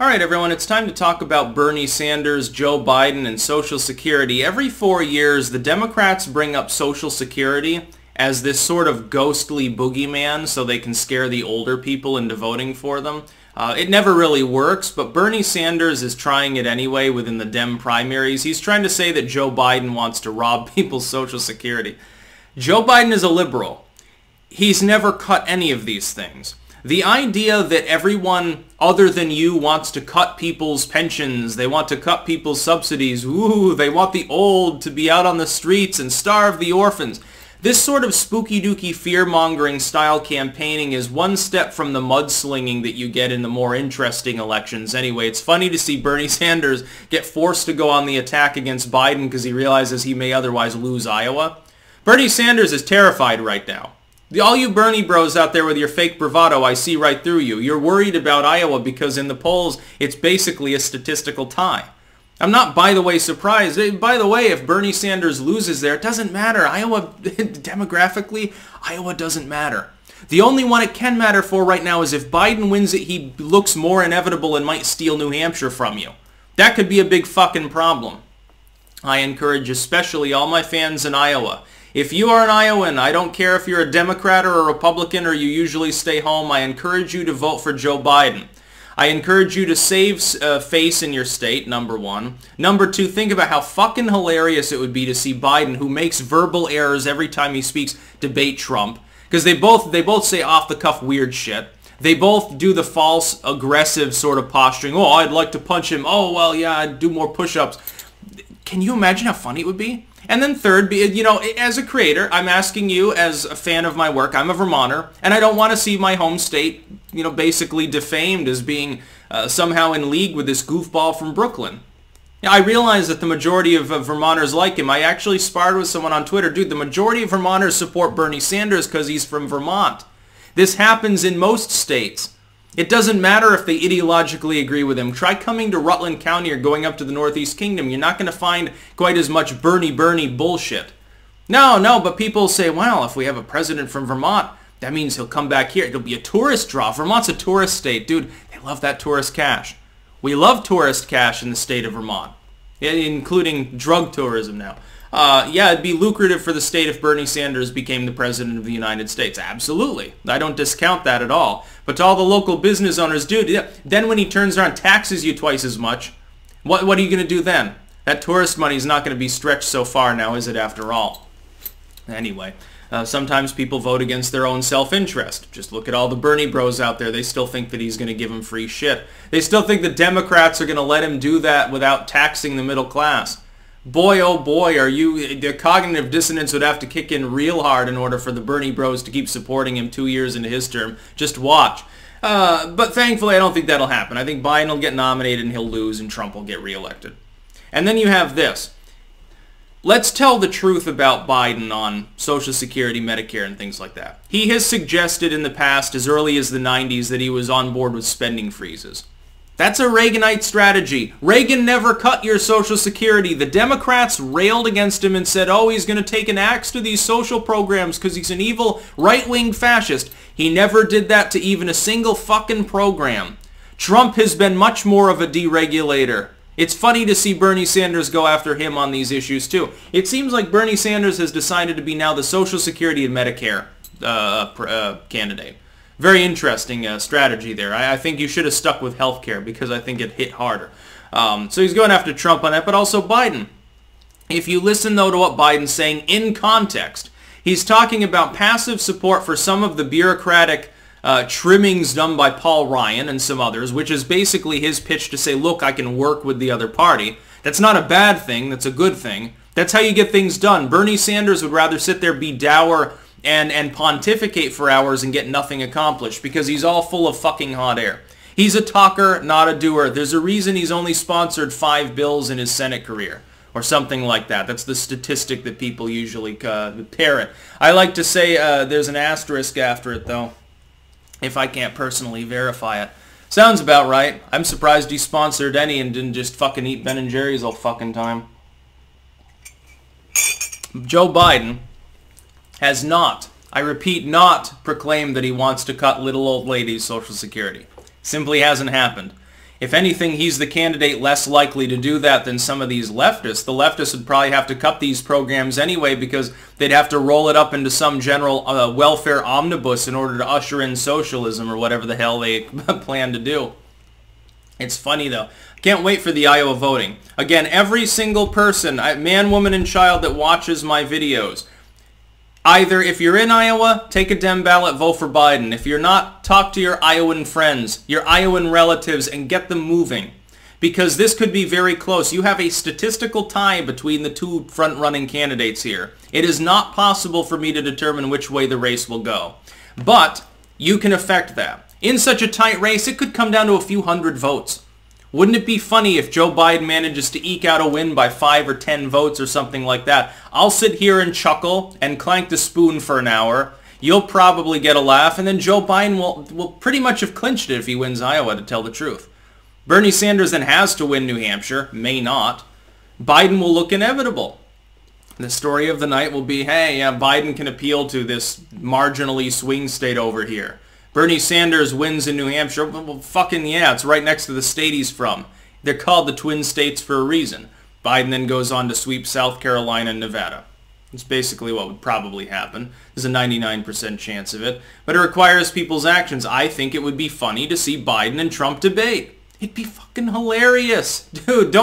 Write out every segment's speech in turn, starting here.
Alright everyone, it's time to talk about Bernie Sanders, Joe Biden, and Social Security. Every 4 years, the Democrats bring up Social Security as this sort of ghostly boogeyman so they can scare the older people into voting for them. It never really works, but Bernie Sanders is trying it anyway within the Dem primaries. He's trying to say that Joe Biden wants to rob people's Social Security. Joe Biden is a liberal. He's never cut any of these things. The idea that everyone other than you wants to cut people's pensions, they want to cut people's subsidies, ooh, they want the old to be out on the streets and starve the orphans. This sort of spooky-dooky fear-mongering style campaigning is one step from the mudslinging that you get in the more interesting elections. Anyway, it's funny to see Bernie Sanders get forced to go on the attack against Biden because he realizes he may otherwise lose Iowa. Bernie Sanders is terrified right now. All you Bernie bros out there with your fake bravado, I see right through you. You're worried about Iowa because in the polls, it's basically a statistical tie. I'm not, by the way, surprised. By the way, if Bernie Sanders loses there, it doesn't matter. Iowa, demographically, Iowa doesn't matter. The only one it can matter for right now is if Biden wins it, he looks more inevitable and might steal New Hampshire from you. That could be a big fucking problem. I encourage especially all my fans in Iowa. If you are an Iowan, I don't care if you're a Democrat or a Republican or you usually stay home, I encourage you to vote for Joe Biden. I encourage you to save face in your state, number one. Number two, think about how fucking hilarious it would be to see Biden, who makes verbal errors every time he speaks, debate Trump. Because they both say off-the-cuff weird shit. They both do the false, aggressive sort of posturing. Oh, I'd like to punch him. Oh, well, yeah, I'd do more push-ups. Can you imagine how funny it would be? And then third, you know, as a creator, I'm asking you as a fan of my work, I'm a Vermonter, and I don't want to see my home state, you know, basically defamed as being somehow in league with this goofball from Brooklyn. Now, I realize that the majority of Vermonters like him. I actually sparred with someone on Twitter. Dude, the majority of Vermonters support Bernie Sanders because he's from Vermont. This happens in most states. It doesn't matter if they ideologically agree with him. Try coming to Rutland County or going up to the Northeast Kingdom. You're not going to find quite as much Bernie bullshit. No, but people say, well, if we have a president from Vermont, that means he'll come back here. It'll be a tourist draw. Vermont's a tourist state. Dude, they love that tourist cash. We love tourist cash in the state of Vermont, including drug tourism now. Yeah, it'd be lucrative for the state if Bernie Sanders became the president of the United States. Absolutely. I don't discount that at all. But to all the local business owners, dude, then when he turns around and taxes you twice as much, what are you going to do then? That tourist money is not going to be stretched so far now, is it, after all? Anyway, sometimes people vote against their own self-interest. Just look at all the Bernie bros out there. They still think that he's going to give them free shit. They still think the Democrats are going to let him do that without taxing the middle class. Boy, oh boy, the cognitive dissonance would have to kick in real hard in order for the Bernie bros to keep supporting him 2 years into his term. Just watch. But thankfully, I don't think that'll happen. I think Biden will get nominated and he'll lose and Trump will get reelected. And then you have this. Let's tell the truth about Biden on Social Security, Medicare, and things like that. He has suggested in the past, as early as the 90s, that he was on board with spending freezes. That's a Reaganite strategy. Reagan never cut your Social Security. The Democrats railed against him and said, oh, he's going to take an axe to these social programs because he's an evil right-wing fascist. He never did that to even a single fucking program. Trump has been much more of a deregulator. It's funny to see Bernie Sanders go after him on these issues too. It seems like Bernie Sanders has decided to be now the Social Security and Medicare candidate. Very interesting strategy there. I think you should have stuck with healthcare because I think it hit harder. So he's going after Trump on that, but also Biden. If you listen, though, to what Biden's saying in context, he's talking about passive support for some of the bureaucratic trimmings done by Paul Ryan and some others, which is basically his pitch to say, look, I can work with the other party. That's not a bad thing. That's a good thing. That's how you get things done. Bernie Sanders would rather sit there, be dour, and pontificate for hours and get nothing accomplished because he's all full of fucking hot air. He's a talker, not a doer. There's a reason he's only sponsored 5 bills in his Senate career or something like that. That's the statistic that people usually parrot. I like to say there's an asterisk after it, though, if I can't personally verify it. Sounds about right. I'm surprised he sponsored any and didn't just fucking eat Ben & Jerry's all fucking time. Joe Biden has not, I repeat, not proclaimed that he wants to cut little old ladies' Social Security. Simply hasn't happened. If anything, he's the candidate less likely to do that than some of these leftists. The leftists would probably have to cut these programs anyway because they'd have to roll it up into some general welfare omnibus in order to usher in socialism or whatever the hell they plan to do. It's funny, though. Can't wait for the Iowa voting. Again, every single person, man, woman, and child that watches my videos, either if you're in Iowa, take a Dem ballot, vote for Biden. If you're not, talk to your Iowan friends, your Iowan relatives, and get them moving. Because this could be very close. You have a statistical tie between the two front-running candidates here. It is not possible for me to determine which way the race will go. But you can affect that. In such a tight race, it could come down to a few hundred votes. Wouldn't it be funny if Joe Biden manages to eke out a win by 5 or 10 votes or something like that? I'll sit here and chuckle and clank the spoon for an hour. You'll probably get a laugh, and then Joe Biden will pretty much have clinched it if he wins Iowa, to tell the truth. Bernie Sanders then has to win New Hampshire, may not. Biden will look inevitable. The story of the night will be, hey, yeah, Biden can appeal to this marginally swing state over here. Bernie Sanders wins in New Hampshire. Well, fucking yeah, it's right next to the state he's from. They're called the Twin States for a reason. Biden then goes on to sweep South Carolina and Nevada. It's basically what would probably happen. There's a 99% chance of it. But it requires people's actions. I think it would be funny to see Biden and Trump debate. It'd be fucking hilarious. Dude,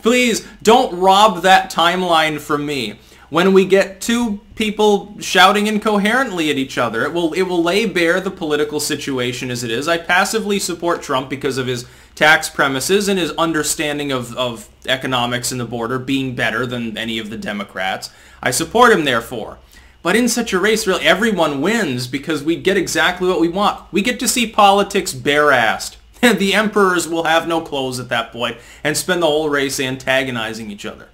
please, don't rob that timeline from me. When we get two people shouting incoherently at each other, it will lay bare the political situation as it is. I passively support Trump because of his tax premises and his understanding of economics and the border being better than any of the Democrats. I support him, therefore. But in such a race, really, everyone wins because we get exactly what we want. We get to see politics bare-assed. The emperors will have no clothes at that point and spend the whole race antagonizing each other.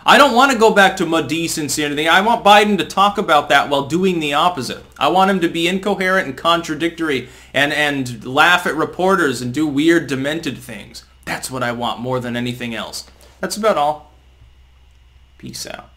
I don't want to go back to decency or anything. I want Biden to talk about that while doing the opposite. I want him to be incoherent and contradictory and laugh at reporters and do weird, demented things. That's what I want more than anything else. That's about all. Peace out.